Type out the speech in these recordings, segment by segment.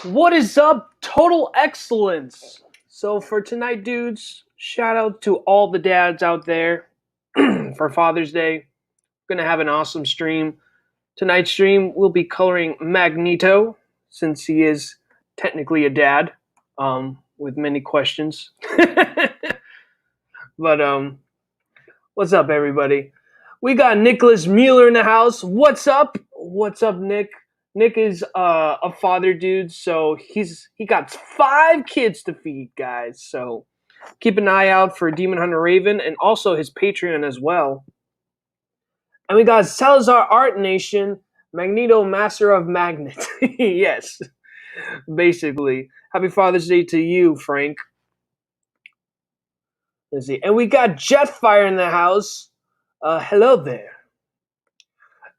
What is up, Total Excellence? So for tonight, dudes, shout out to all the dads out there for Father's Day. We're gonna have an awesome stream. Tonight's stream, we'll be coloring Magneto, since he is technically a dad, with many questions. But what's up, everybody? We got Nicholas Mueller in the house. What's up? What's up, Nick? Nick is a father, dude. So he got 5 kids to feed, guys. So keep an eye out for Demon Hunter Raven and also his Patreon as well. And we got Salazar Art Nation, Magneto, Master of Magnet. Yes, basically. Happy Father's Day to you, Frank. Let's see. And we got Jetfire in the house. Hello there.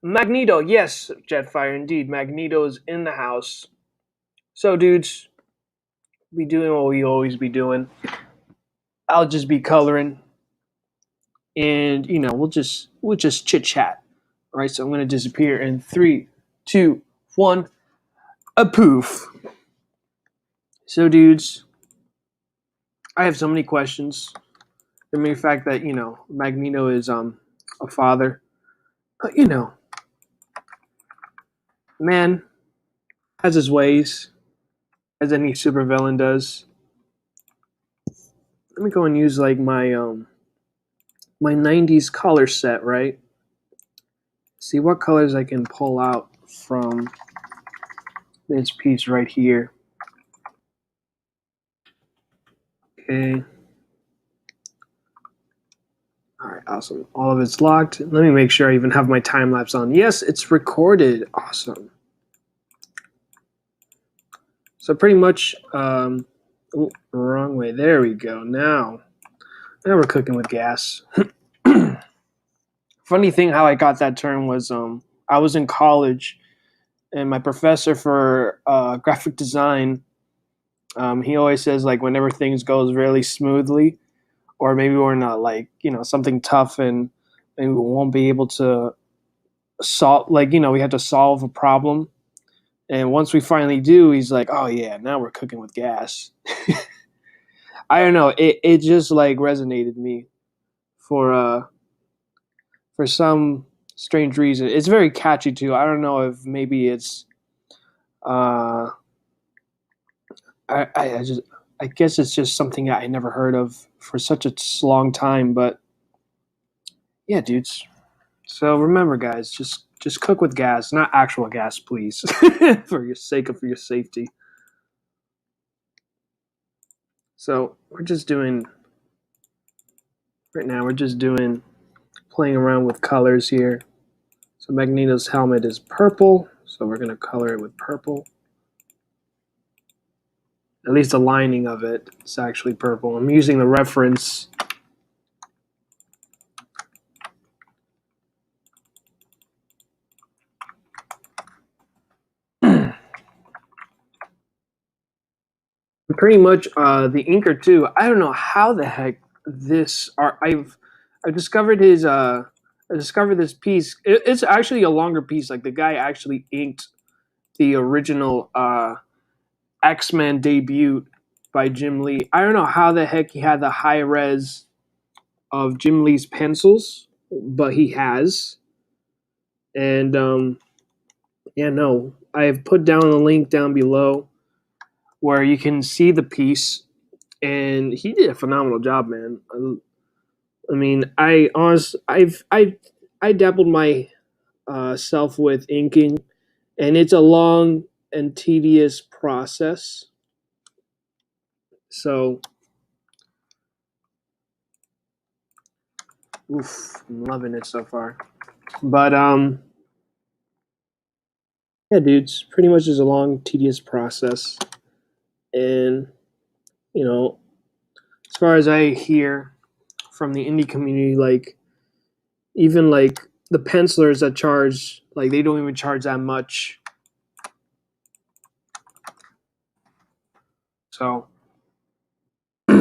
Magneto, yes, Jetfire, indeed. Magneto is in the house. So, dudes, we doing what we always be doing. I'll just be coloring, and we'll just chit chat. All right, so I'm gonna disappear in 3, 2, 1, a poof. So, dudes, I have so many questions. The mere fact that Magneto is a father, but man has his ways, as any supervillain does. Let me go and use like my 90s color set, right? See what colors I can pull out from this piece right here. Okay. All right, awesome. All of it's locked. Let me make sure I even have my time lapse on. Yes, it's recorded. Awesome. So pretty much, wrong way. There we go. Now we're cooking with gas. Funny thing how I got that term was I was in college, and my professor for graphic design, he always says like whenever things goes really smoothly, or maybe we're not like something tough and we won't be able to solve, like we have to solve a problem, and once we finally do, he's like, oh yeah, now we're cooking with gas. I don't know, it just like resonated me for some strange reason. It's very catchy too. I don't know if maybe it's I guess it's just something I never heard of for such a long time, but yeah, dudes. So remember, guys, just cook with gas, not actual gas, please, for your safety. So we're just doing right now. We're just doing playing around with colors here. So Magneto's helmet is purple, so we're gonna color it with purple. At least the lining of it is actually purple. I'm using the reference. Pretty much the inker too. I don't know how the heck this art. I've discovered his. I discovered this piece. It's actually a longer piece. Like the guy actually inked the original X-Men debut by Jim Lee. I don't know how the heck he had the high res of Jim Lee's pencils, but he has. And yeah, no, I have put down a link down below where you can see the piece, and he did a phenomenal job, man. I mean, I dabbled my self with inking, and it's a long and tedious process. So, oof, I'm loving it so far. But yeah, dudes, pretty much is a long, tedious process, and as far as I hear from the indie community, like even like the pencilers that charge, like they don't even charge that much. So I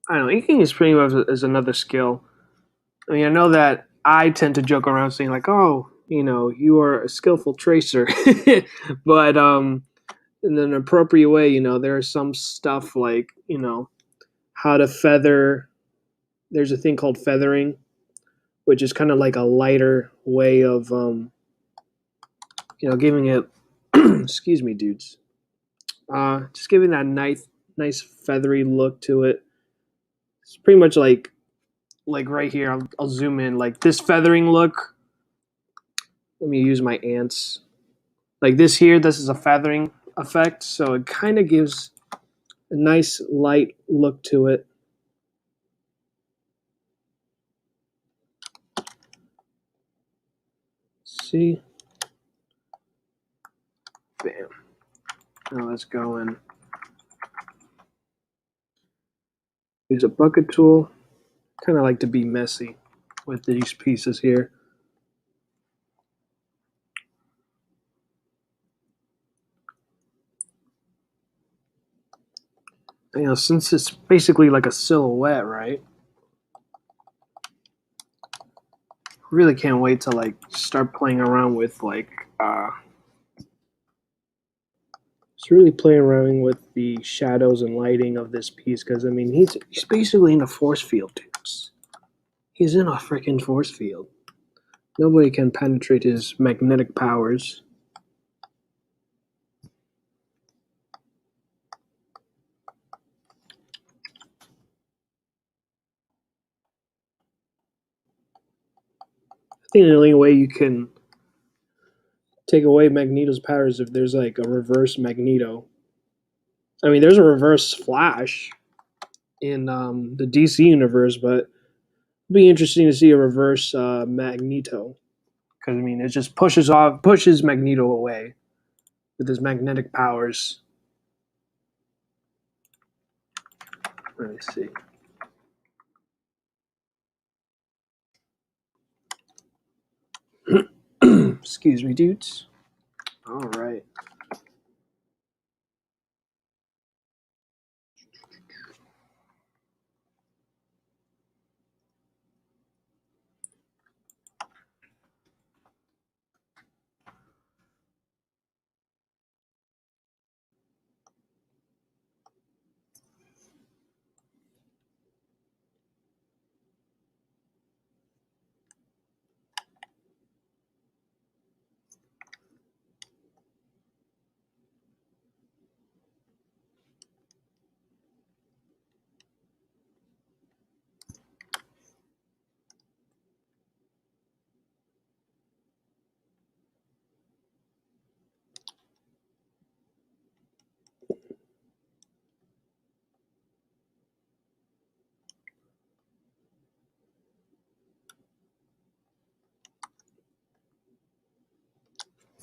don't know. Inking is pretty much is another skill. I mean, I know that I tend to joke around saying like, "Oh, you are a skillful tracer, but in an appropriate way. There's some stuff like how to feather. There's a thing called feathering, which is kind of like a lighter way of giving it. Excuse me, dudes. Just giving that nice feathery look to it. It's pretty much like right here. I'll zoom in. Like this feathering look. Let me use my ants. Like this here. This is a feathering effect, so it kind of gives a nice light look to it. See? Bam. Now let's go and use a bucket tool. Kind of like to be messy with these pieces here. Since it's basically like a silhouette, right? Really can't wait to like start playing around with just really playing around with the shadows and lighting of this piece, because I mean he's basically in a force field, dudes. He's in a freaking force field. Nobody can penetrate his magnetic powers. I think the only way you can take away Magneto's powers if there's like a reverse Magneto. I mean, there's a reverse Flash in the DC universe, but it'd be interesting to see a reverse Magneto, because I mean, it just pushes Magneto away with his magnetic powers. Let me see. Excuse me, dudes. All right.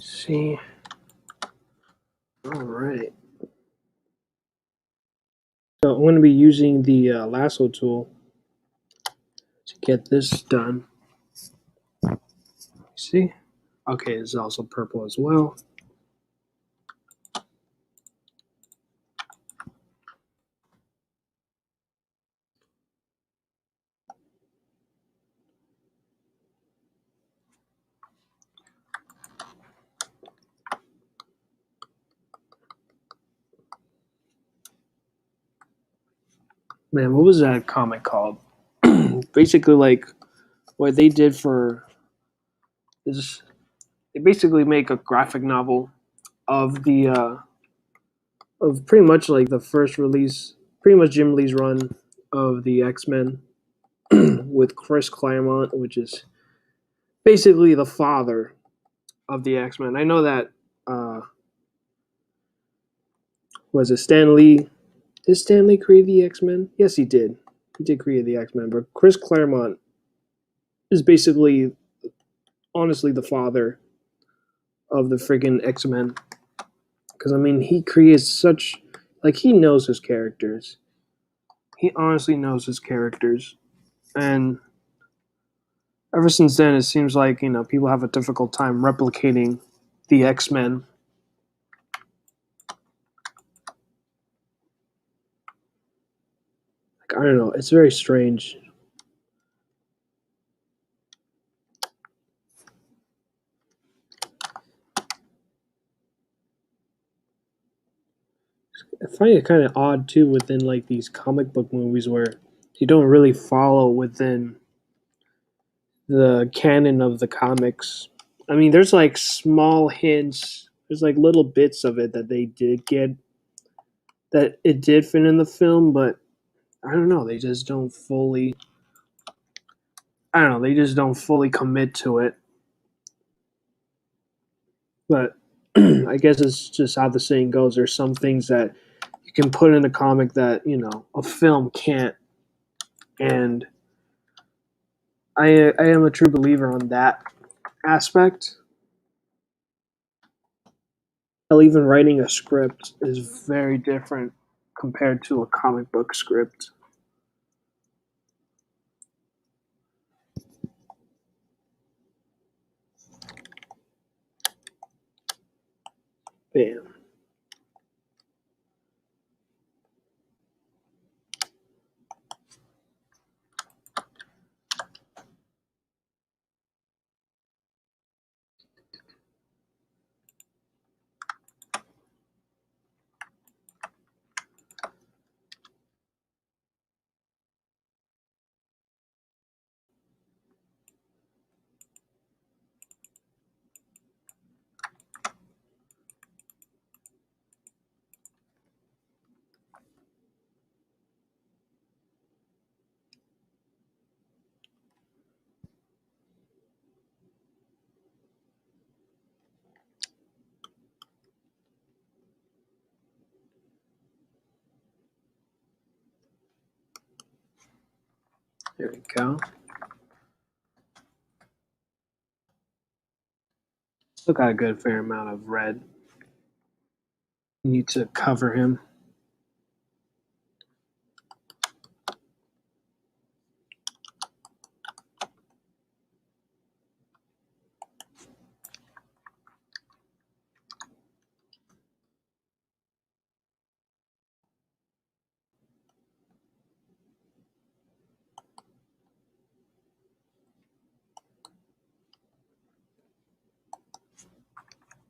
See. All right. So I'm going to be using the lasso tool to get this done. See? Okay, it's also purple as well. Man, what was that comic called? Basically, like what they did for this, they basically make a graphic novel of the of pretty much like the first release, pretty much Jim Lee's run of the X-Men with Chris Claremont, which is basically the father of the X-Men. I know that was it Stan Lee. Did Stan Lee create the X-Men? Yes, he did. He did create the X-Men, but Chris Claremont is basically honestly the father of the friggin' X-Men. Because I mean, he creates such like he knows his characters. He honestly knows his characters, and ever since then, it seems like people have a difficult time replicating the X-Men. Like, I don't know. It's very strange. I find it kind of odd too within like these comic book movies where you don't really follow within the canon of the comics. I mean, there's like small hints, there's like little bits of it that they did get that it did fit in the film, but I don't know, they just don't fully I don't know, they just don't fully commit to it. But I guess it's just how the saying goes. There's some things that you can put in a comic that, you know, a film can't. And I am a true believer on that aspect. Hell, even writing a script is very different compared to a comic book script. Bam. There we go. Still got a good fair amount of red. Need to cover him.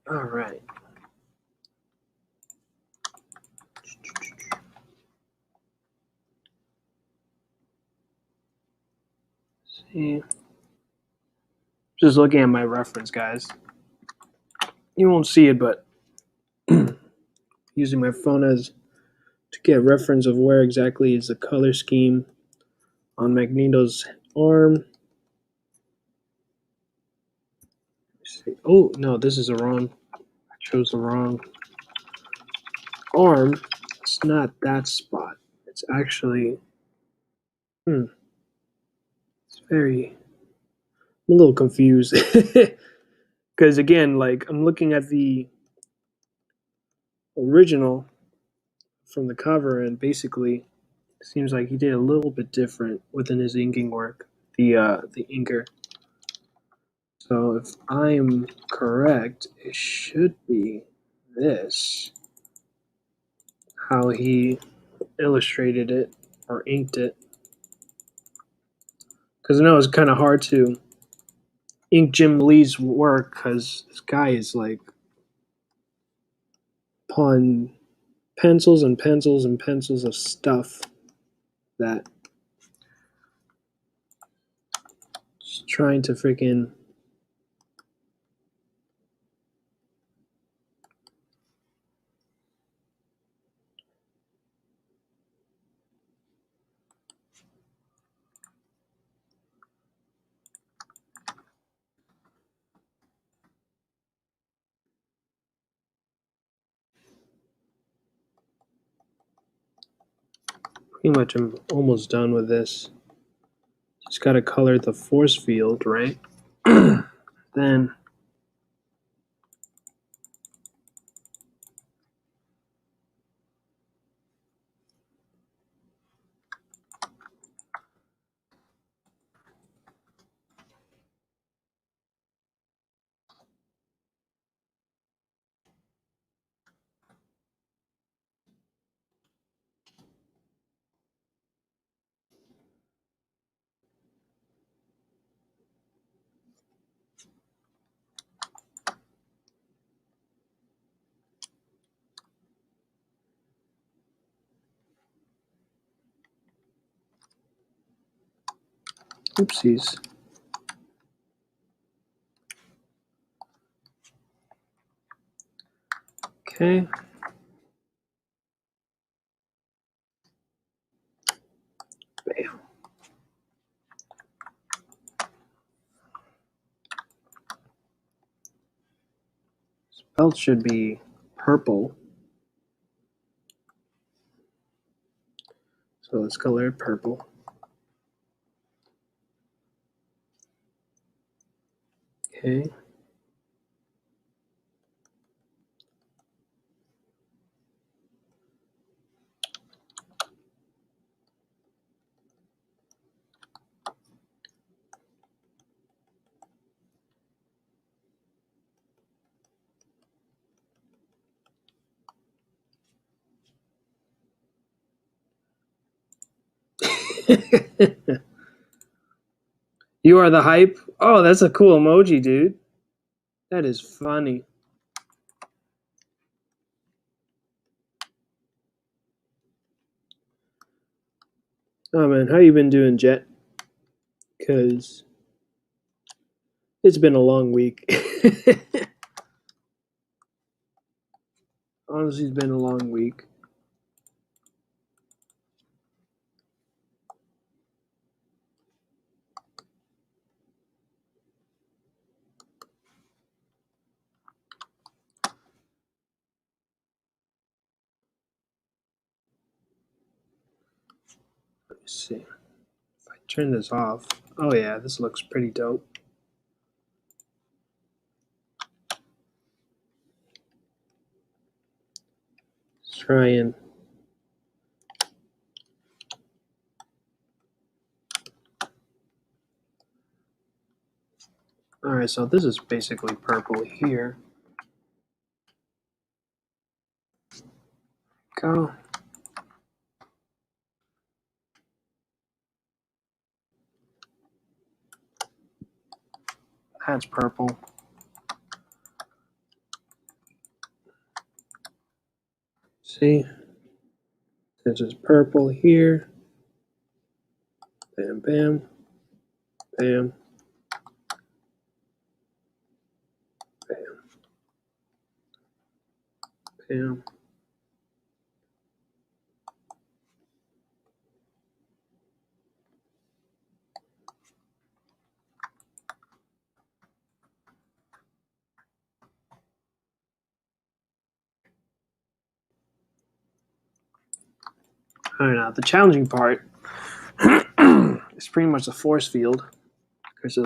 All right. See. Just looking at my reference, guys. You won't see it, but using my phone as to get reference of where exactly is the color scheme on Magneto's arm. Oh no, this is the wrong. I chose the wrong arm. It's not that spot. It's actually. It's very. I'm a little confused because again, like I'm looking at the original from the cover, and basically, it seems like he did a little bit different within his inking work. The inker. So if I'm correct, it should be this. How he illustrated it or inked it. Because I know it's kind of hard to ink Jim Lee's work because this guy is like upon pencils and pencils and pencils of stuff that is trying to freaking pretty much I'm almost done with this. Just got to color the force field, right? Then Oopsies. Okay. Bam. This belt should be purple. So let's color it purple. Okay. You are the hype? Oh, that's a cool emoji, dude. That is funny. Oh man, how you been doing, Jet? Because it's been a long week. Honestly, it's been a long week. Let me see. If I turn this off. Oh yeah, this looks pretty dope. Let's try and alright, so this is basically purple here. Go. That's purple. See? This is purple here. Bam, bam, bam, bam, bam. Alright, now the challenging part is pretty much the force field. There's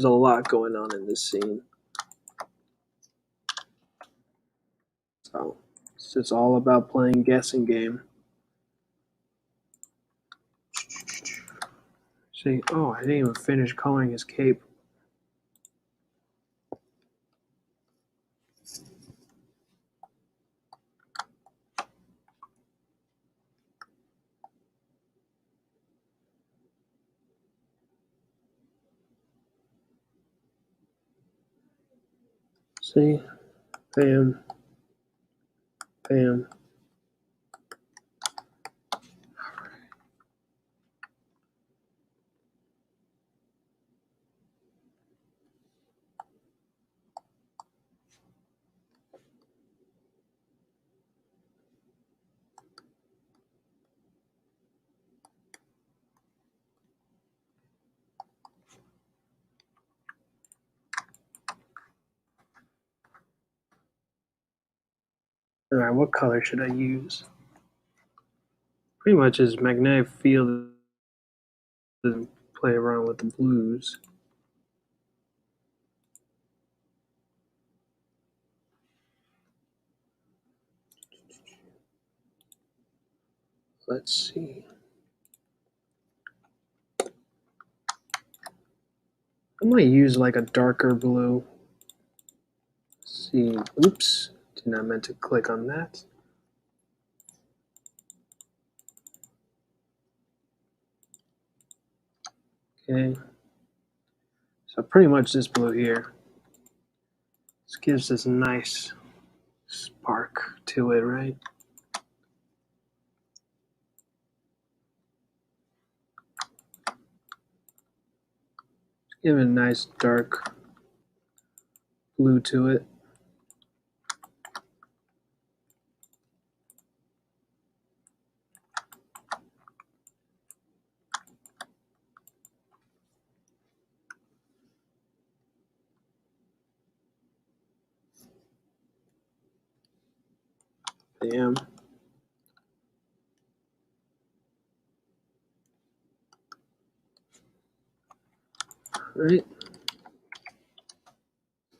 a lot going on in this scene. So it's just all about playing guessing game. See, oh, I didn't even finish coloring his cape. See? Bam. Bam. Alright, what color should I use? Pretty much his magnetic field doesn't play around with the blues. Let's see. I might use like a darker blue. Let's see. Oops. Did not meant to click on that. Okay. So pretty much this blue here. This gives this nice spark to it, right? Give it a nice dark blue to it. Damn. Right.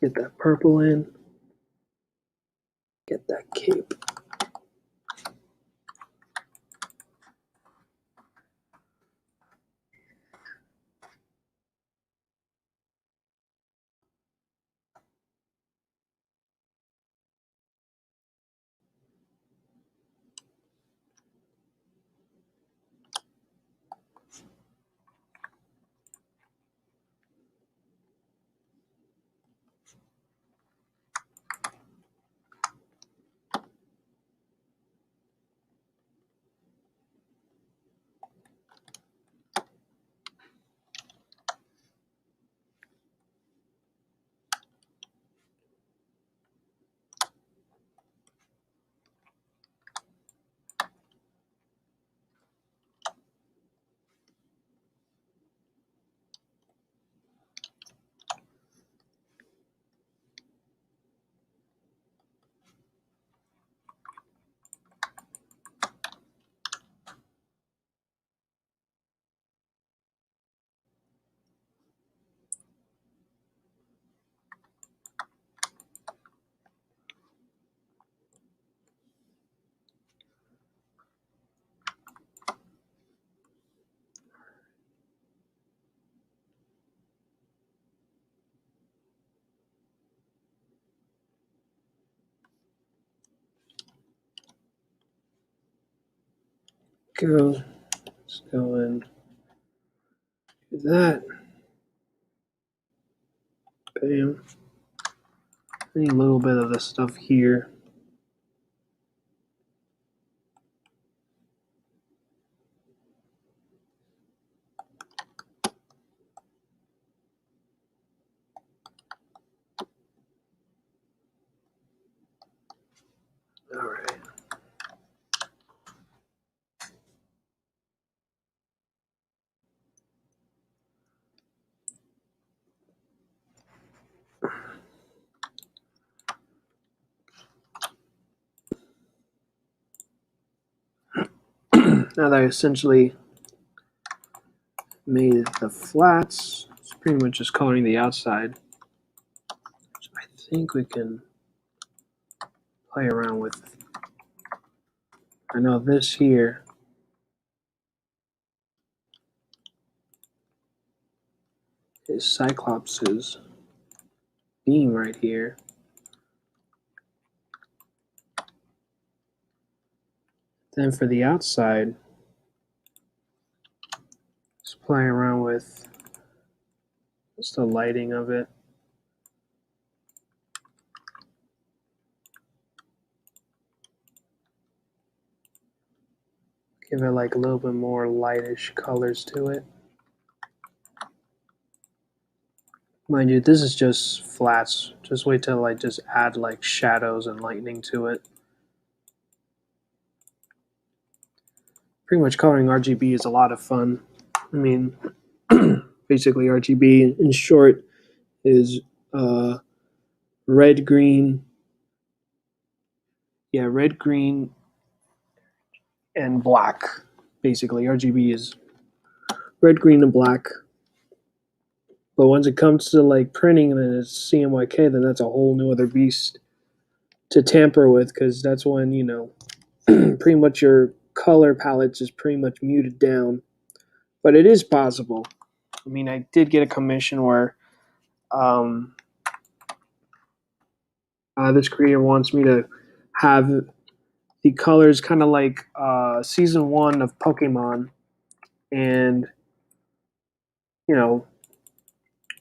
Get that purple in. Get that cape. Go. Let's go and do that. Bam. I need a little bit of this stuff here. All right. Now that I essentially made the flats, it's pretty much just coloring the outside. So I think we can play around with. I know this here is Cyclops's beam right here. Then for the outside, just play around with just the lighting of it. Give it like a little bit more lightish colors to it. Mind you, this is just flats. Just wait till I just add like shadows and lightning to it. Pretty much coloring RGB is a lot of fun. I mean, basically RGB in short is red, green. Yeah, red, green, and black. Basically, RGB is red, green, and black. But once it comes to like printing and it's CMYK, then that's a whole new other beast to tamper with, because that's when, you know, pretty much your color palettes is pretty much muted down. But it is possible. I mean, I did get a commission where this creator wants me to have the colors kind of like season 1 of Pokemon, and you know,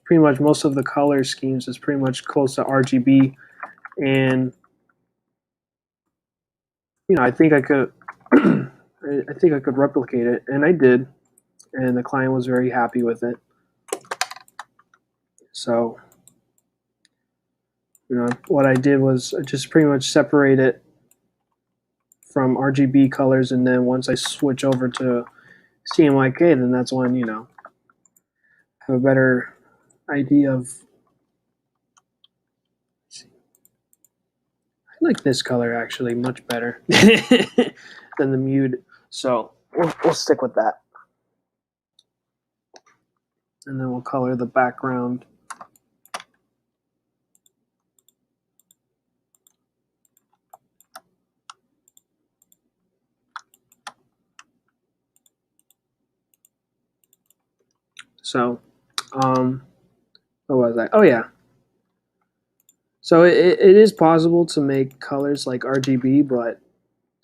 pretty much most of the color schemes is pretty much close to RGB, and you know, I think I could, I think I could replicate it, and I did, and the client was very happy with it. So, what I did was I just pretty much separate it from RGB colors, and then once I switch over to CMYK, then that's when have a better idea of. I like this color actually much better than the mute, so we'll stick with that. And then we'll color the background. So, what was I? Oh yeah. So it is possible to make colors like RGB, but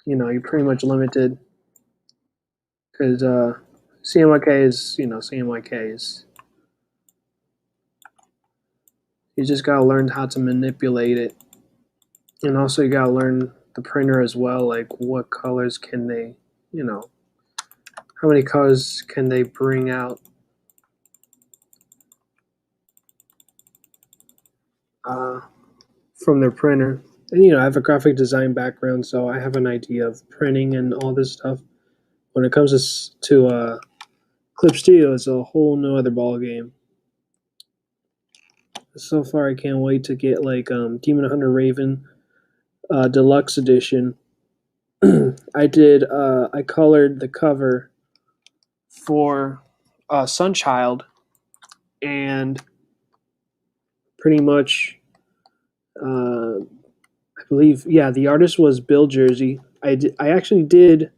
you're pretty much limited because CMYK is CMYK is. You just gotta learn how to manipulate it, and also you gotta learn the printer as well. Like what colors can they, how many colors can they bring out? From their printer. And I have a graphic design background, so I have an idea of printing and all this stuff. When it comes to Clip Studio, it's a whole new other ball game. So far, I can't wait to get like Demon Hunter Raven Deluxe Edition. I colored the cover for Sunchild, and pretty much I believe, yeah, the artist was Bill Jersey. I actually did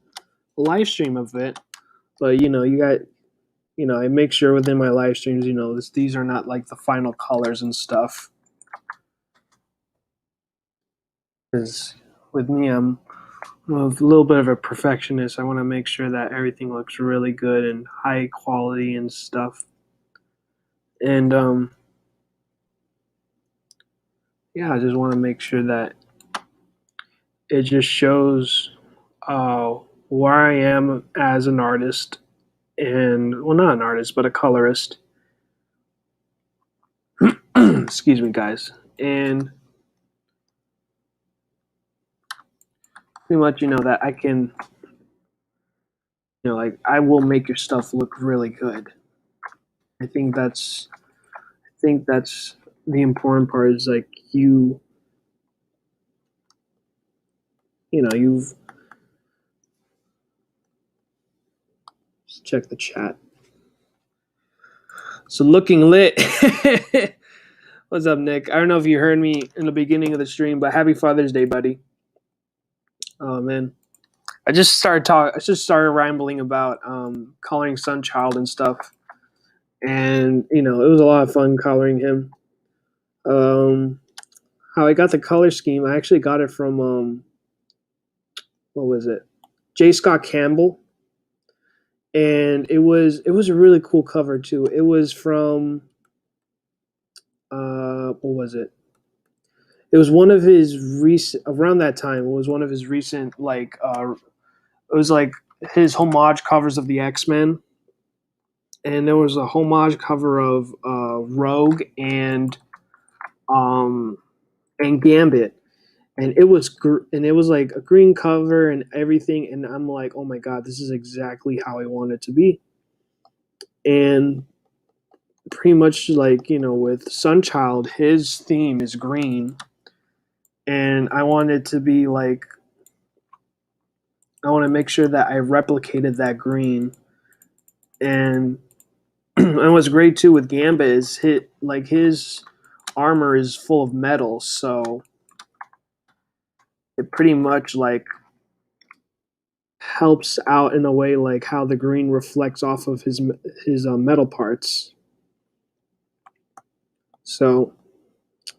a live stream of it, but I make sure within my live streams, these are not like the final colors and stuff. Because with me, I'm a little bit of a perfectionist. I want to make sure that everything looks really good and high quality and stuff. And yeah, I just want to make sure that it just shows where I am as an artist, and well, not an artist, but a colorist. Excuse me, guys. And pretty much, that I can, like I will make your stuff look really good. I think that's the important part is like you've check the chat. So looking lit. What's up, Nick? I don't know if you heard me in the beginning of the stream, but happy Father's Day, buddy. Oh man. I just started rambling about coloring Sunchild and stuff. And it was a lot of fun coloring him. How I got the color scheme, I actually got it from what was it? J. Scott Campbell. And it was a really cool cover too. It was from what was it? It was one of his recent around that time. It was one of his recent it was like his homage covers of the X-Men, and there was a homage cover of Rogue and Gambit, and it was like a green cover and everything, and I'm like, oh my god, this is exactly how I want it to be. And pretty much like with Sunchild, his theme is green, and I wanted to be like, I want to make sure that I replicated that green. And and what's great too with Gambit is his armor is full of metal, so it pretty much like helps out in a way like how the green reflects off of his metal parts. So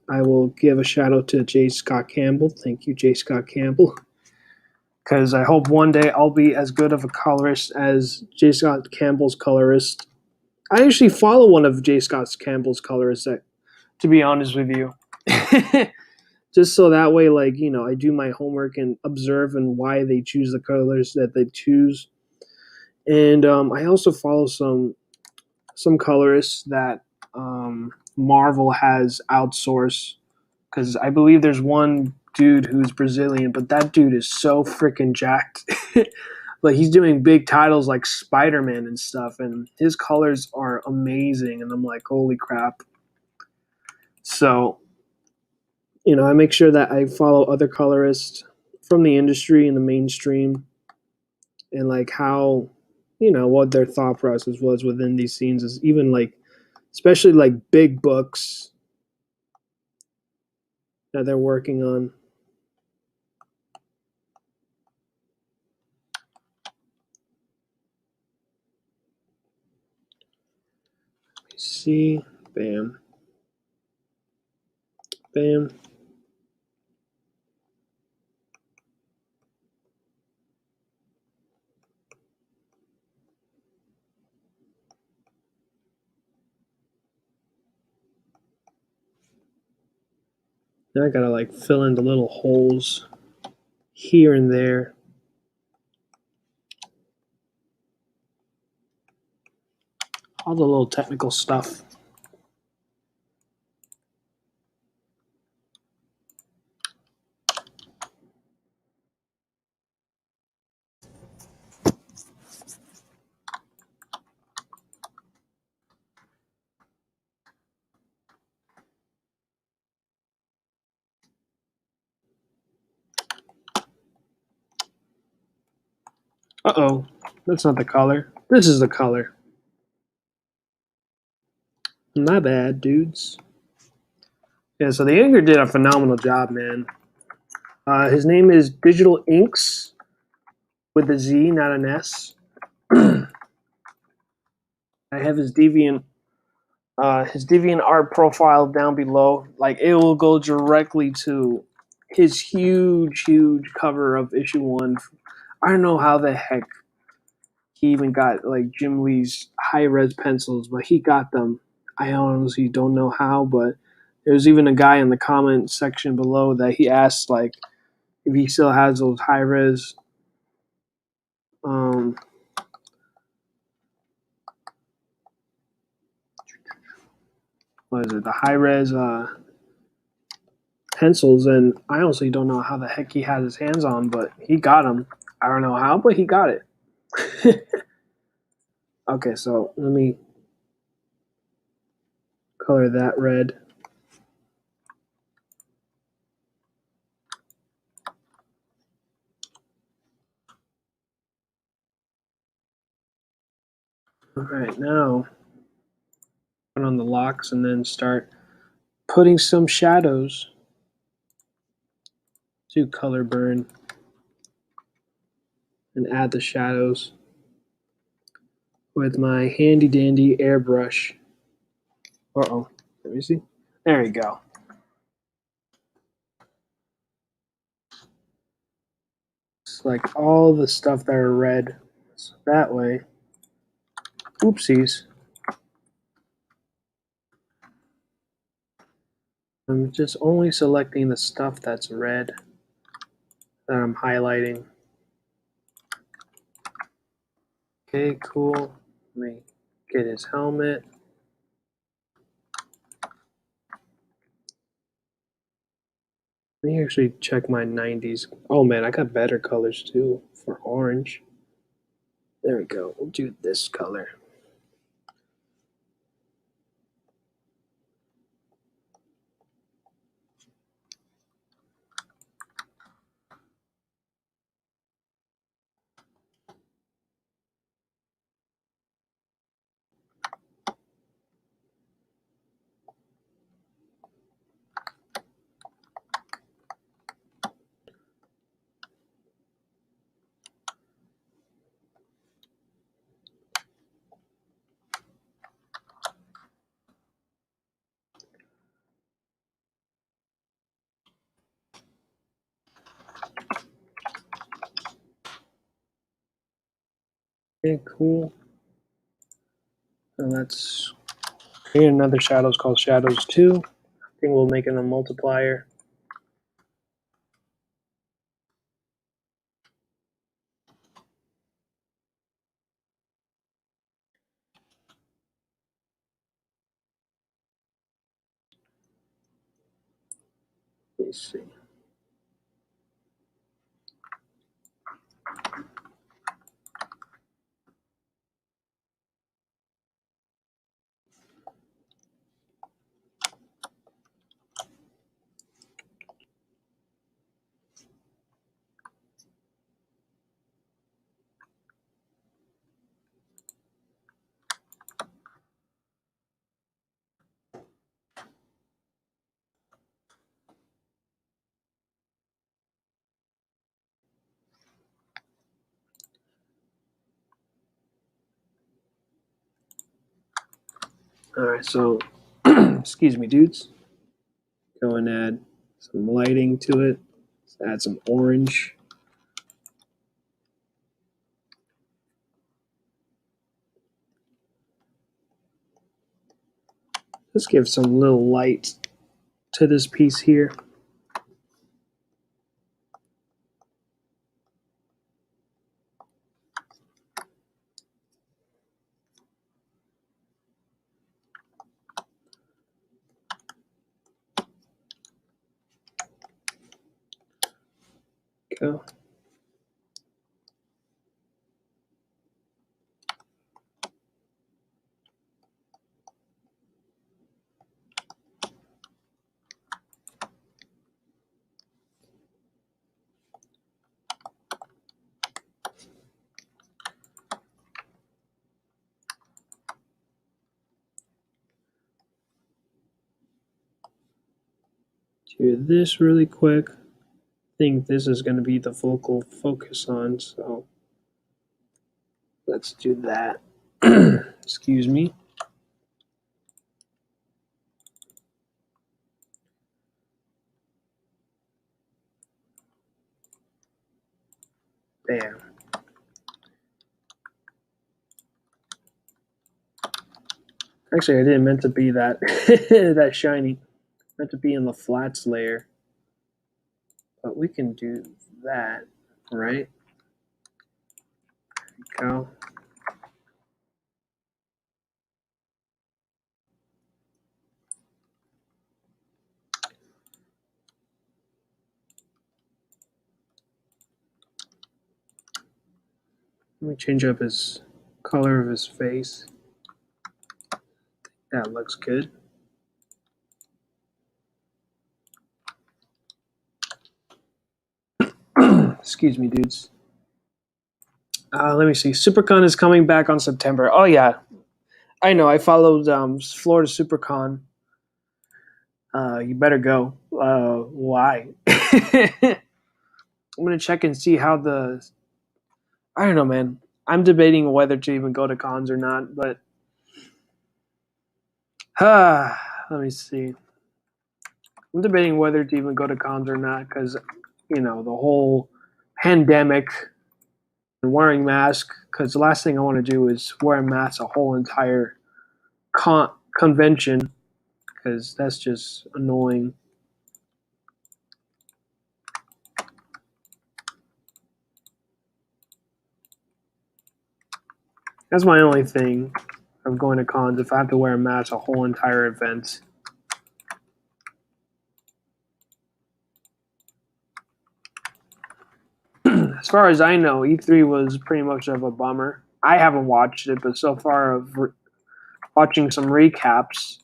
I will give a shout out to J. Scott Campbell. Thank you, J. Scott Campbell. Because I hope one day I'll be as good of a colorist as J. Scott Campbell's colorist. I actually follow one of J. Scott Campbell's colorists, to be honest with you. Just so that way, like, I do my homework and observe and why they choose the colors that they choose. And I also follow some colorists that Marvel has outsourced, because I believe there's one dude who's Brazilian, but that dude is so freaking jacked. Like he's doing big titles like Spider-Man and stuff, and his colors are amazing. And I'm like, holy crap! So I make sure that I follow other colorists from the industry and the mainstream, and like how what their thought process was within these scenes is even like, especially like big books that they're working on. See, bam, bam. Now I gotta like fill in the little holes here and there. All the little technical stuff. Uh-oh, that's not the color. This is the color. My bad, dudes. Yeah, so the inker did a phenomenal job, man. His name is Digital Inks with a Z, not an S. I have his Deviant art profile down below. Like it will go directly to his huge cover of issue 1. I don't know how the heck he even got like Jim Lee's high res pencils, but he got them. I honestly don't know how, but there was even a guy in the comment section below that he asked like if he still has those high res um what is it, the high res pencils, and I honestly don't know how the heck he had his hands on, but he got them. I don't know how, but he got it. Okay, so let me color that red. All right, now put on the locks and then start putting some shadows. Do color burn and add the shadows with my handy dandy airbrush. Uh-oh, let me see. There you go. It's like all the stuff that are red. So that way, oopsies. I'm just only selecting the stuff that's red that I'm highlighting. Okay, cool. Let me get his helmet. Let me actually check my 90s. Oh man, I got better colors too for orange. There we go. We'll do this color. Okay, cool. And let's create another shadows called Shadows 2. I think we'll make it a multiplier. me see. All right, so excuse me, dudes. Go and add some lighting to it. Let's add some orange. Let's give some little light to this piece here. Go. Do this really quick. I think this is going to be the focal focus on, so let's do that. Excuse me. Bam. Actually, I didn't meant to be that that shiny. Meant to be in the flats layer, but we can do that, right? There we go. Let me change up his color of his face. That looks good. Excuse me, dudes. Let me see. SuperCon is coming back on September. Oh yeah, I know. I followed Florida SuperCon. You better go. Why? I'm gonna check and see how the. I don't know, man. I'm debating whether to even go to cons or not, but let me see. I'm debating whether to even go to cons or not because, you know, the whole pandemic and wearing masks. Because the last thing I want to do is wear a mask a whole entire convention because that's just annoying. That's my only thing of going to cons if I have to wear a mask a whole entire event. As far as I know, E3 was pretty much of a bummer. I haven't watched it, but so far of watching some recaps,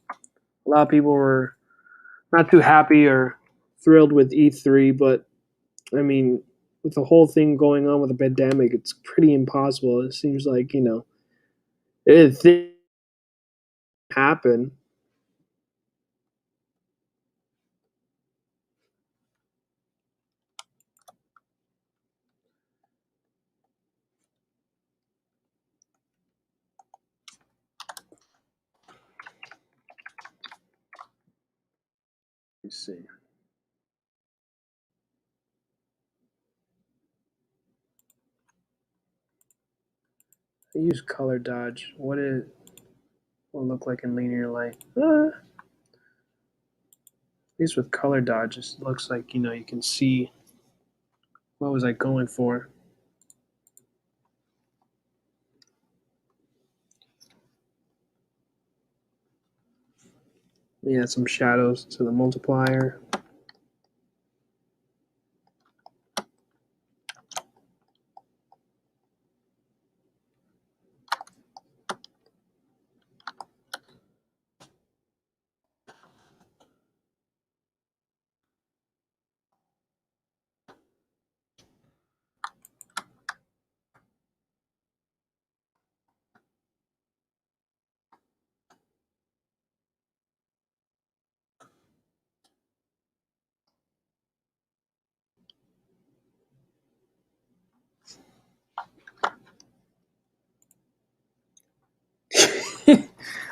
a lot of people were not too happy or thrilled with E3. But I mean, with the whole thing going on with the pandemic, it's pretty impossible. It seems like it didn't happen. Let me see. I use color dodge. What it will look like in linear light? At least with color dodge, it looks like you can see what was I going for. Let me add some shadows to the multiplier.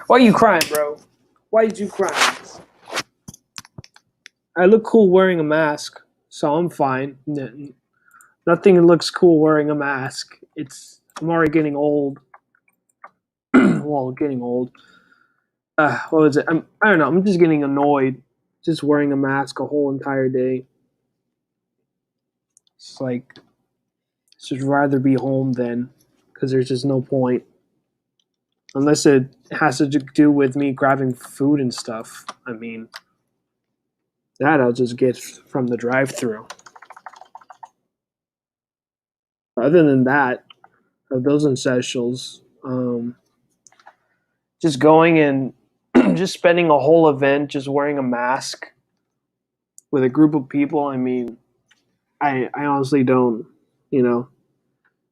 Why are you crying, bro? Why did you cry? I look cool wearing a mask, so I'm fine. Nothing looks cool wearing a mask. I'm already getting old. Well, getting old. What was it? I don't know. I'm just getting annoyed, just wearing a mask a whole entire day. It's like just rather be home then, because there's just no point. Unless it has to do with me grabbing food and stuff. I mean, that I'll just get from the drive-through. Other than that, of those essentials, just going and just spending a whole event just wearing a mask with a group of people. I mean, I honestly don't. You know,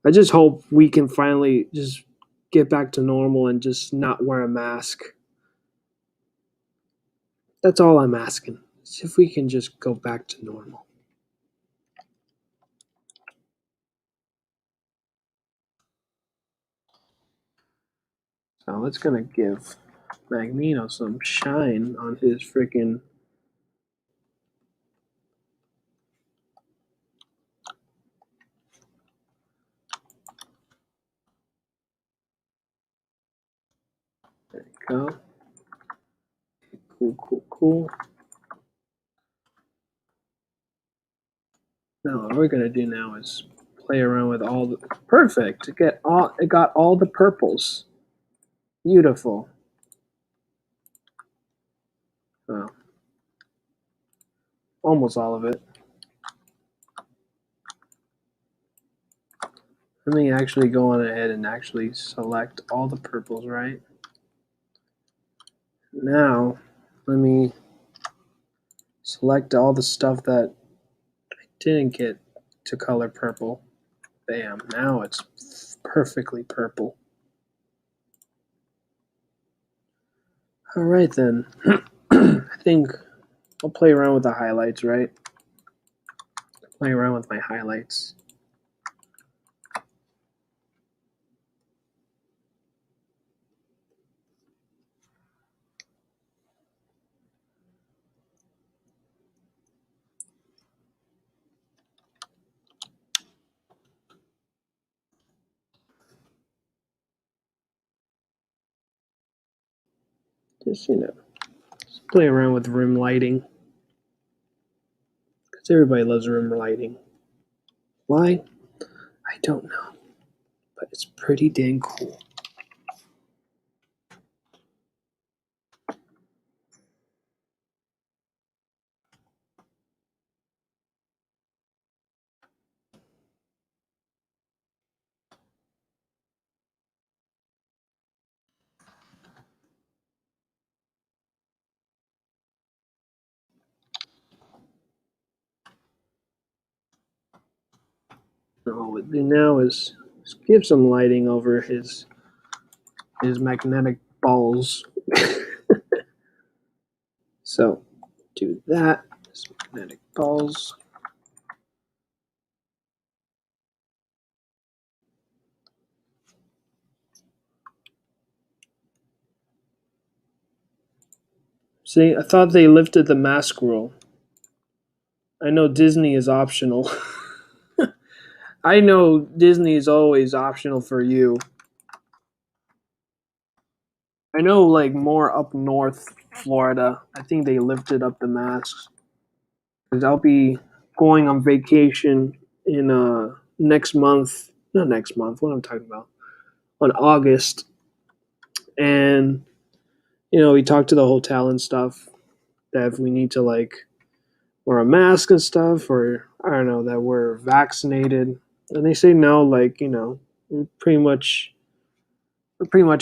I just hope we can finally just get back to normal and just not wear a mask. That's all I'm asking. See if we can just go back to normal. So it's gonna give Magneto some shine on his freaking. There you go. Cool, cool, cool. Now what we're gonna do now is play around with all the perfect. It got all the purples. Beautiful. Oh, almost all of it. Let me actually go on ahead and actually select all the purples, right? Now, let me select all the stuff that I didn't get to color purple. Bam, now it's perfectly purple. All right then. I think I'll play around with the highlights, right? Play around with my highlights. Just, just play around with room lighting. Because everybody loves room lighting. Why? I don't know. But it's pretty dang cool. All we do now is give some lighting over his magnetic balls. So do that. His magnetic balls. See, I thought they lifted the mask rule. I know Disney is optional. I know Disney is always optional for you. I know, like, more up north Florida, I think they lifted up the masks. Because I'll be going on vacation in next month. Not next month, what am I talking about? On August. And, we talked to the hotel and stuff that if we need to, like, wear a mask and stuff, or I don't know, that we're vaccinated. And they say no, like, we're pretty much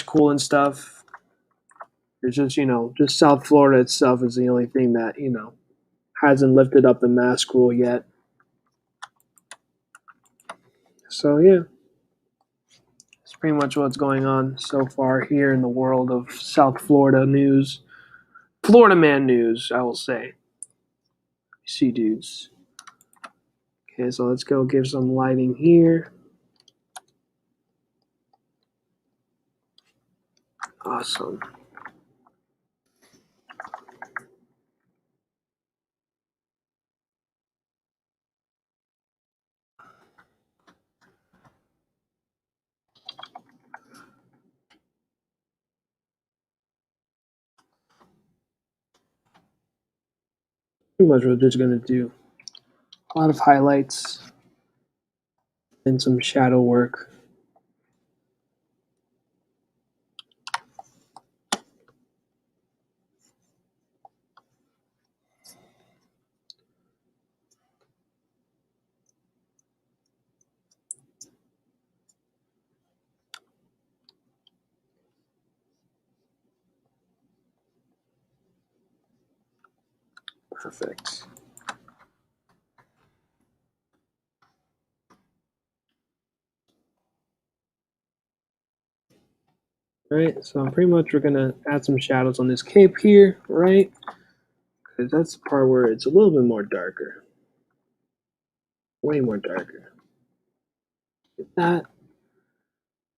cool and stuff. It's just, just South Florida itself is the only thing that, hasn't lifted up the mask rule yet. So, yeah. That's pretty much what's going on so far here in the world of South Florida news. Florida man news, I will say. See, dudes. Okay, so let's go give some lighting here. Awesome. Pretty much what we're just gonna do. A lot of highlights and some shadow work. Perfect. Right, so pretty much we're gonna add some shadows on this cape here, right? Because that's the part where it's a little bit more darker. Way more darker. Get that.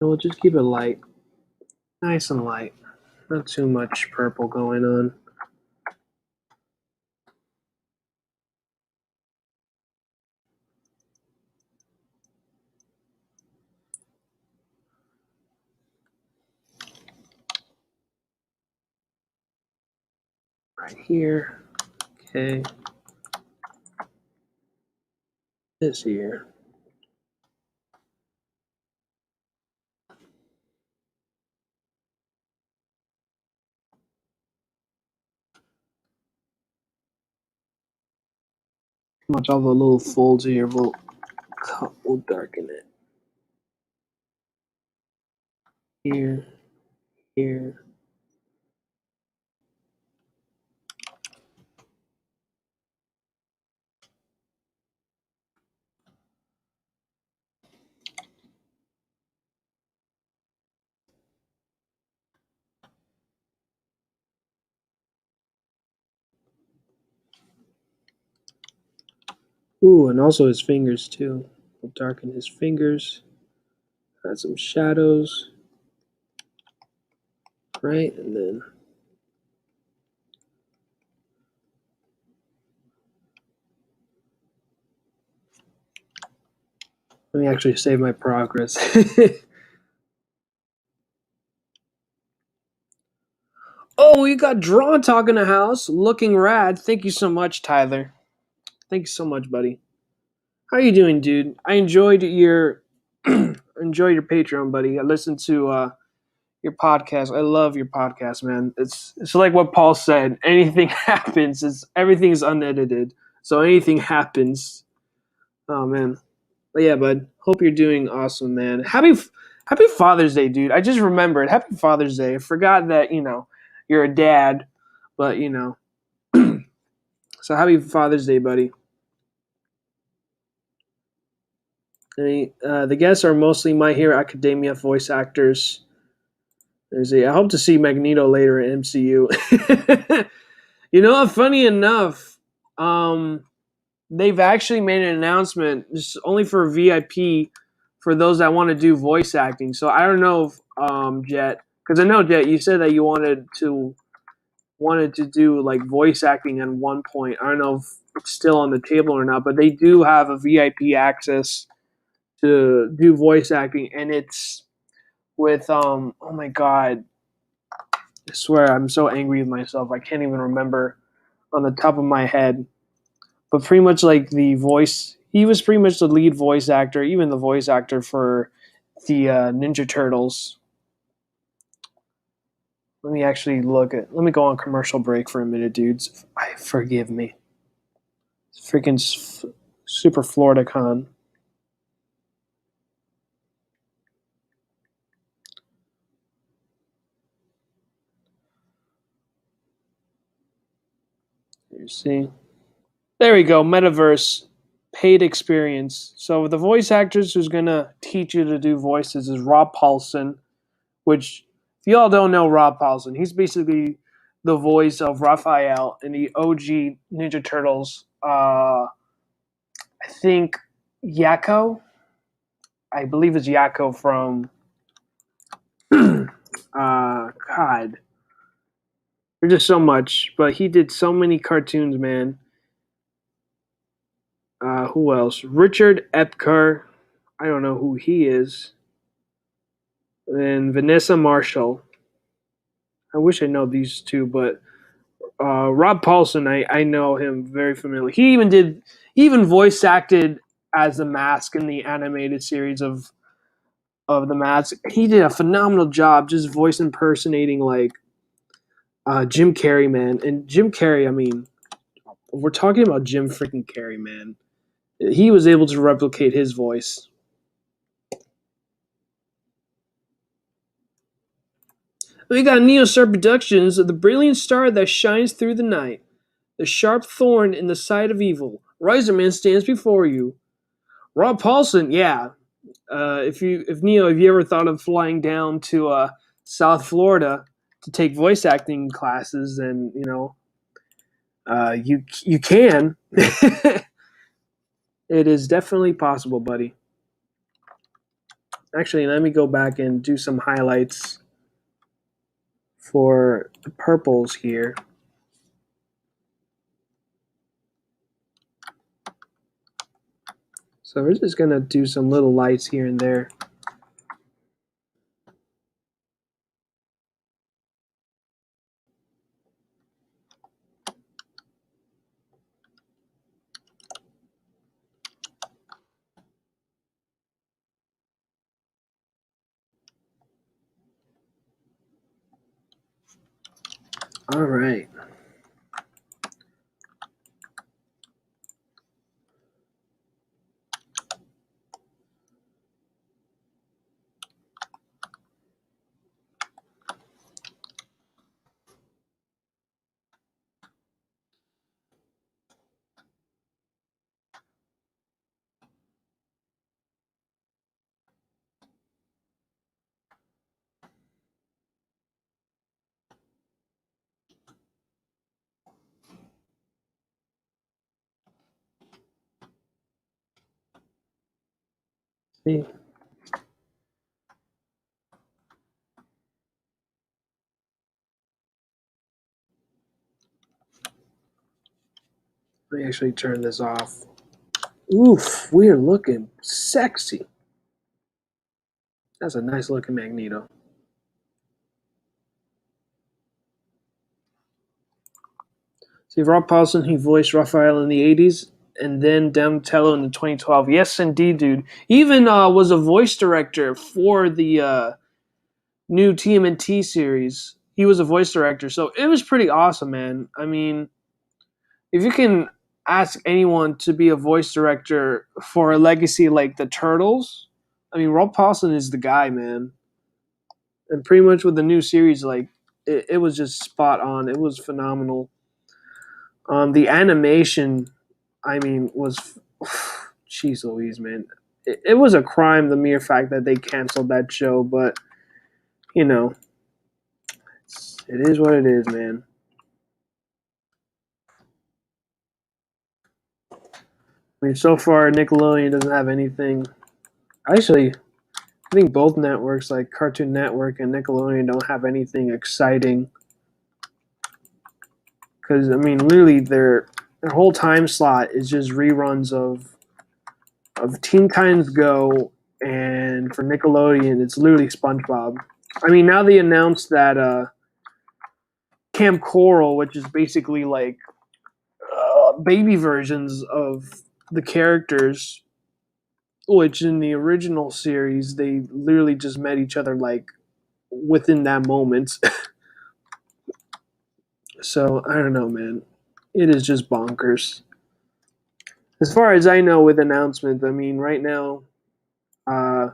And we'll just keep it light. Nice and light. Not too much purple going on. Right here. Okay. This here. Pretty much all the little folds here will darken it. Here, here. Ooh, and also his fingers too. We'll darken his fingers. Add some shadows. Right, and then let me actually save my progress. Oh, you got Drawn Talk in the house. Looking rad. Thank you so much, Tyler. Thank you so much, buddy. How you doing, dude? I enjoyed your enjoy your Patreon, buddy. I listened to your podcast. I love your podcast, man. It's like what Paul said. Anything happens. It's everything is unedited, so anything happens. Oh man, but yeah, bud. Hope you're doing awesome, man. Happy Father's Day, dude. I just remembered. Happy Father's Day. I forgot that you're a dad, but so happy Father's Day, buddy. The guests are mostly My Hero Academia voice actors. I hope to see Magneto later in MCU. Funny enough, they've actually made an announcement just only for VIP for those that want to do voice acting. So I don't know if Jet, because I know Jet, you said that you wanted to do like voice acting at one point. I don't know if it's still on the table or not, but they do have a VIP access to do voice acting, and it's with oh my god, I swear I'm so angry with myself. I can't even remember on the top of my head. But pretty much like the voice, he was pretty much the lead voice actor, even the voice actor for the Ninja Turtles. Let me actually let me go on commercial break for a minute, dudes. Forgive me. Freaking Super Florida Con. You see? There we go. Metaverse paid experience. So the voice actors who's gonna teach you to do voices is Rob Paulson, which if y'all don't know Rob Paulson, he's basically the voice of Raphael in the OG Ninja Turtles. I think Yakko. I believe it's Yakko from God. There's just so much, but he did so many cartoons, man. Who else? Richard Epcar. I don't know who he is. And Vanessa Marshall. I wish I know these two, but Rob Paulson, I know him very familiar. He even voice acted as the Mask in the animated series of the Mask. He did a phenomenal job just voice impersonating like Jim Carrey, man. And Jim Carrey, I mean, we're talking about Jim freaking Carrey, man. He was able to replicate his voice. We got Neostar Productions, the brilliant star that shines through the night, the sharp thorn in the side of evil. Riserman stands before you. Rob Paulson, yeah. If you ever thought of flying down to South Florida to take voice acting classes, then you can. It is definitely possible, buddy. Actually, let me go back and do some highlights for the purples here. So we're just gonna do some little lights here and there. All right. See. Let me actually turn this off. Oof, we're looking sexy. That's a nice looking Magneto. See, Rob Paulson, he voiced Raphael in the 80s, and then Donatello in the 2012. Yes, indeed, dude. He even was a voice director for the new TMNT series. He was a voice director, so it was pretty awesome, man. I mean, if you can ask anyone to be a voice director for a legacy like the Turtles, I mean, Rob Paulson is the guy, man. And pretty much with the new series, like it was just spot on. It was phenomenal. The animation, I mean, was jeez Louise, man. It was a crime, the mere fact that they canceled that show, but you know, it is what it is, man. I mean, so far Nickelodeon doesn't have anything. Actually, I think both networks, like Cartoon Network and Nickelodeon, don't have anything exciting. Because I mean, literally, their whole time slot is just reruns of Teen Titans Go, and for Nickelodeon, it's literally SpongeBob. I mean, now they announced that Camp Coral, which is basically like baby versions of the characters, which in the original series they literally just met each other like within that moment. So I don't know, man. It is just bonkers. As far as I know, with announcements, I mean, right now, uh,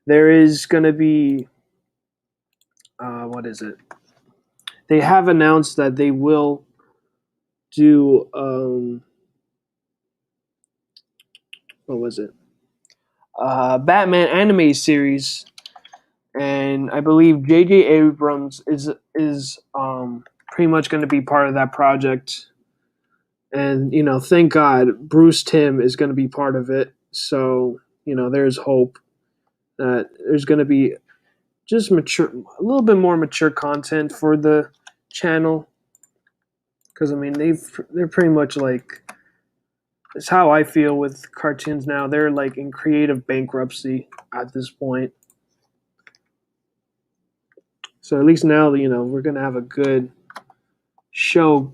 there is going to be what is it? They have announced that they will do what was it? Batman anime series, and I believe J.J. Abrams is pretty much going to be part of that project. And thank God Bruce Timm is going to be part of it. So there's hope that there's going to be just a little bit more mature content for the channel. Because I mean they're pretty much like it's how I feel with cartoons now. They're like in creative bankruptcy at this point. So at least now we're gonna have a good show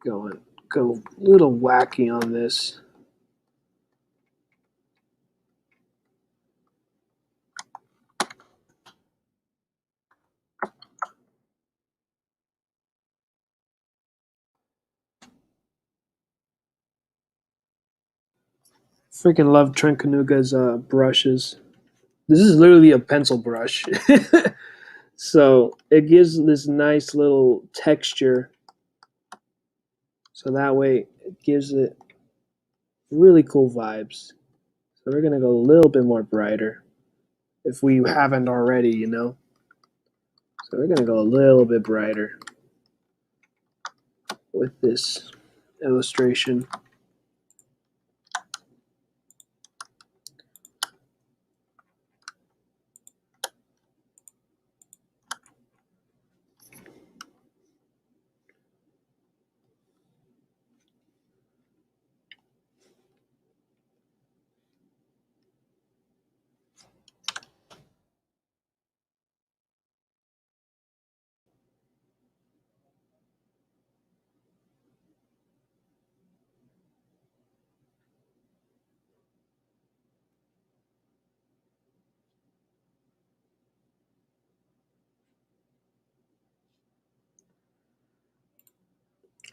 go a little wacky on this. Freaking love Trenkanuga's brushes. This is literally a pencil brush. So it gives this nice little texture. So that way it gives it really cool vibes. So we're gonna go a little bit more brighter if we haven't already. So we're gonna go a little bit brighter with this illustration.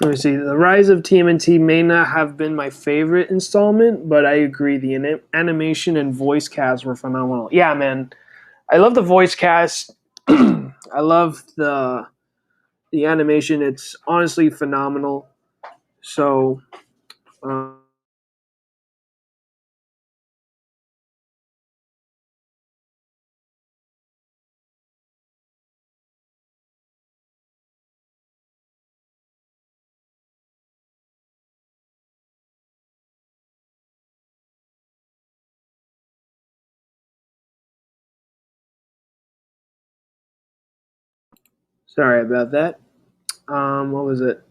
Let me see. The Rise of TMNT may not have been my favorite installment, but I agree. The animation and voice cast were phenomenal. Yeah, man. I love the voice cast. I love the animation. It's honestly phenomenal. So, uh, sorry about that. What was it?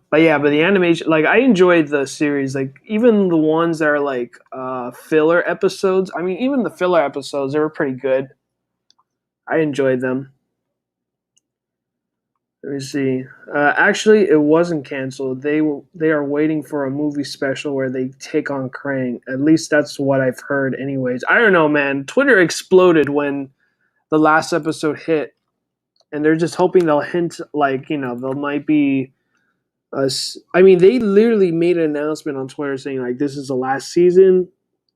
But yeah, but the animation, like I enjoyed the series, like even the ones that are like filler episodes. I mean, even the filler episodes, they were pretty good. I enjoyed them. Let me see. Actually, it wasn't canceled. They are waiting for a movie special where they take on Krang. At least that's what I've heard. Anyways, I don't know, man. Twitter exploded when the last episode hit, and they're just hoping they'll hint, like there might be us. I mean, they literally made an announcement on Twitter saying like this is the last season,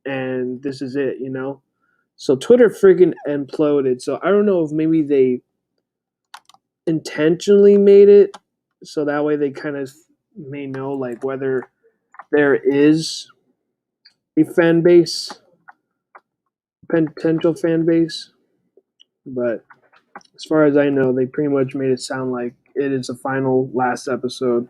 and this is it. So Twitter freaking imploded. So I don't know if maybe they intentionally made it so that way they kind of may know like whether there is a fan base, potential fan base. But as far as I know, they pretty much made it sound like it is the final last episode.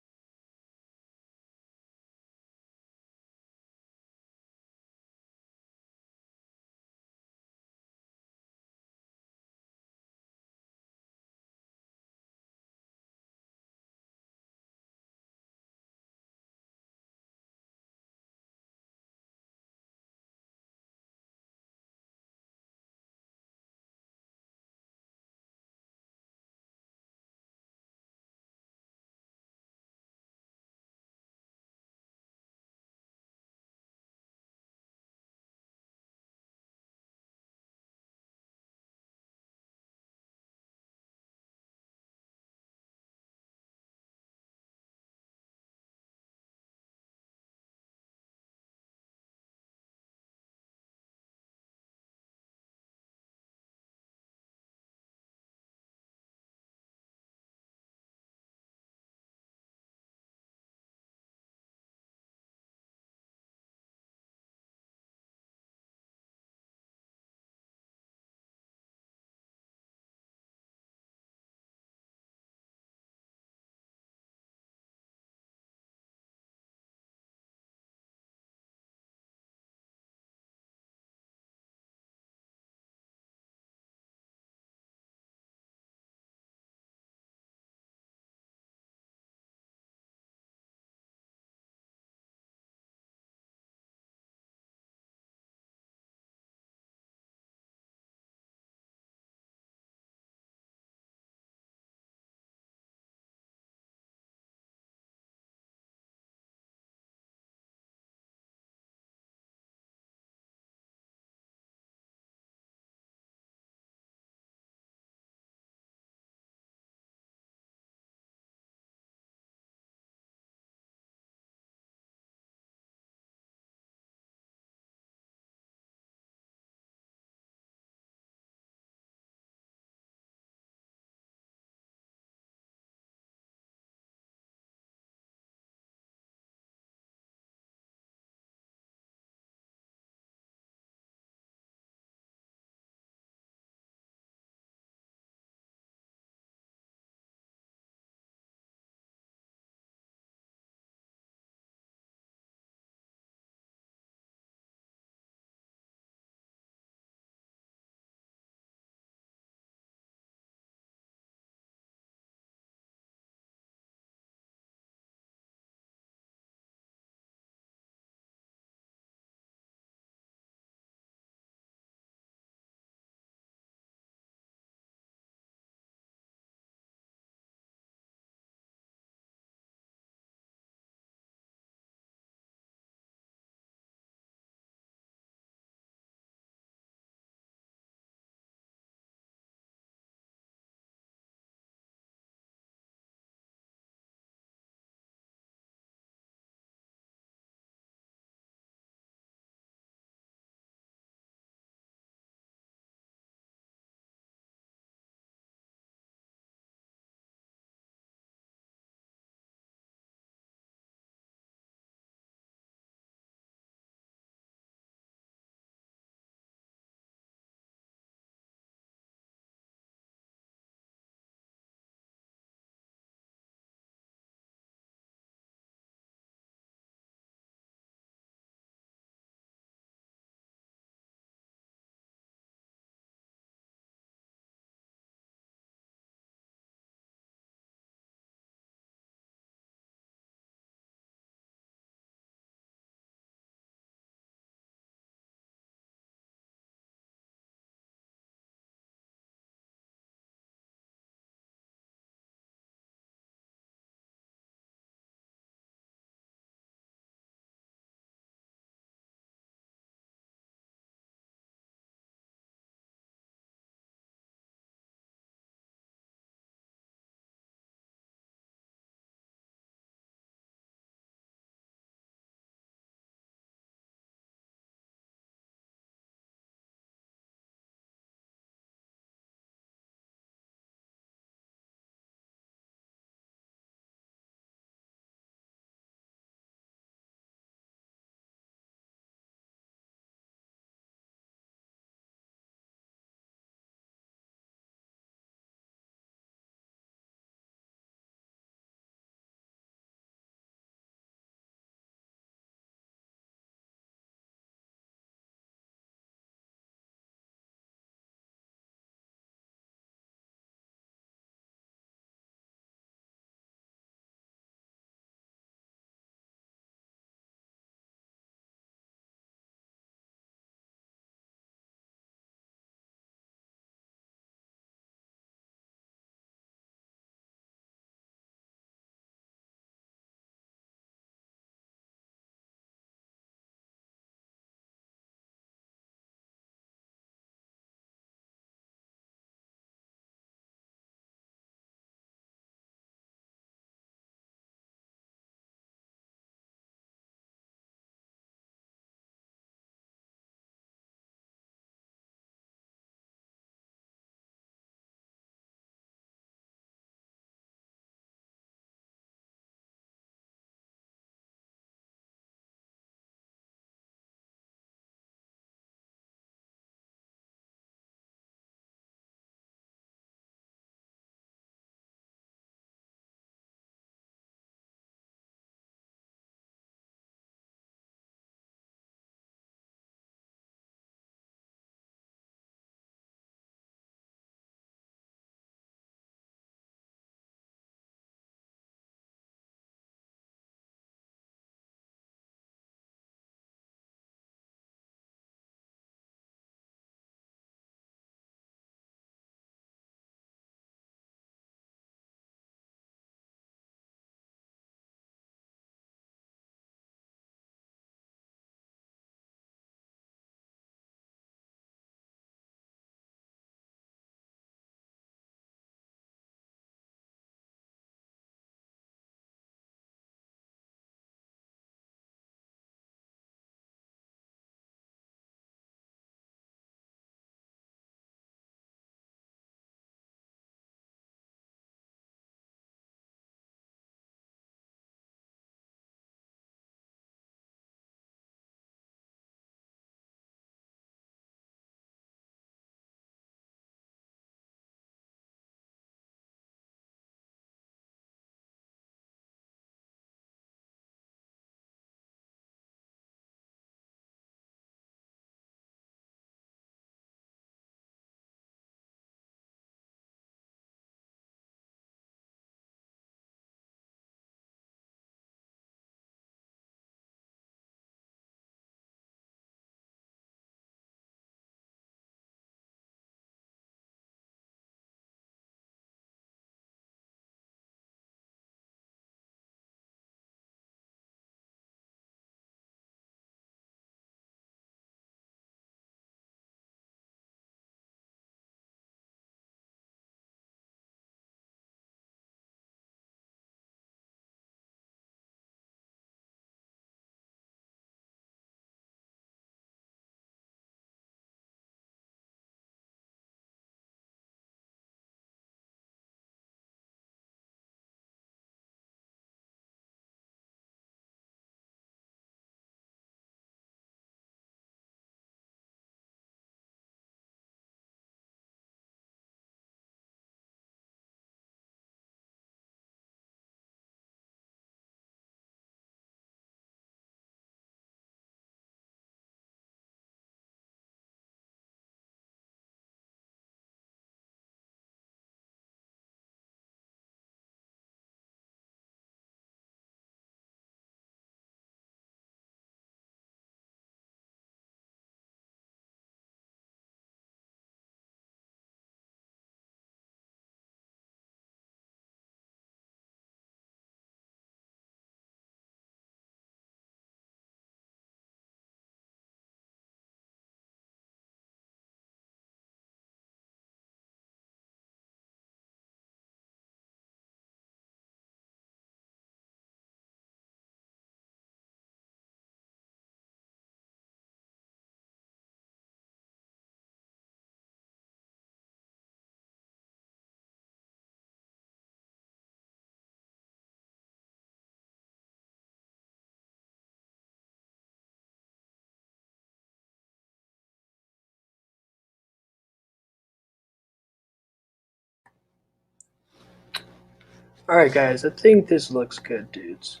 Alright, guys, I think this looks good, dudes.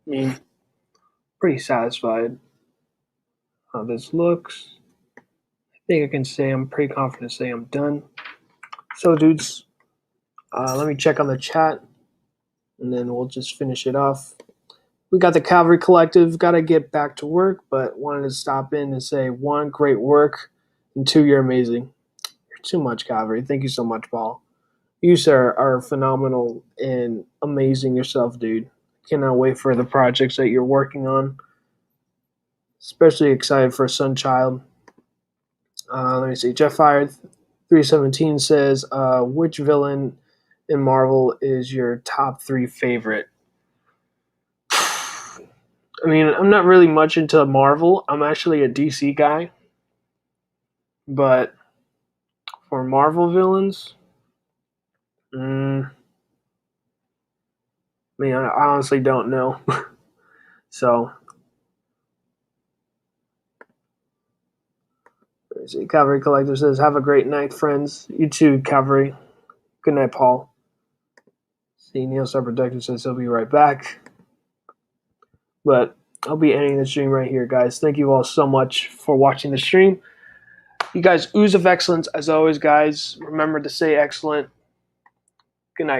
I mean, pretty satisfied how this looks. I think I can say I'm pretty confident to say I'm done. So, dudes, let me check on the chat, and then we'll just finish it off. We got the Cavalry Collective. Got to get back to work, but wanted to stop in and say, one, great work, and two, you're amazing. You're too much, Cavalry. Thank you so much, Paul. You, sir, are phenomenal and amazing yourself, dude. Cannot wait for the projects that you're working on. Especially excited for Sunchild. Let me see. Jeff Fired 317 says, which villain in Marvel is your top 3 favorite? I mean, I'm not really much into Marvel. I'm actually a DC guy. But for Marvel villains, I mean, I honestly don't know. So, let's see. Cavalry Collector says, have a great night, friends. You too, Cavalry. Good night, Paul. See, Neil Star Protector says he'll be right back. But I'll be ending the stream right here, guys. Thank you all so much for watching the stream. You guys ooze of excellence as always, guys. Remember to stay excellent. Good night, guys.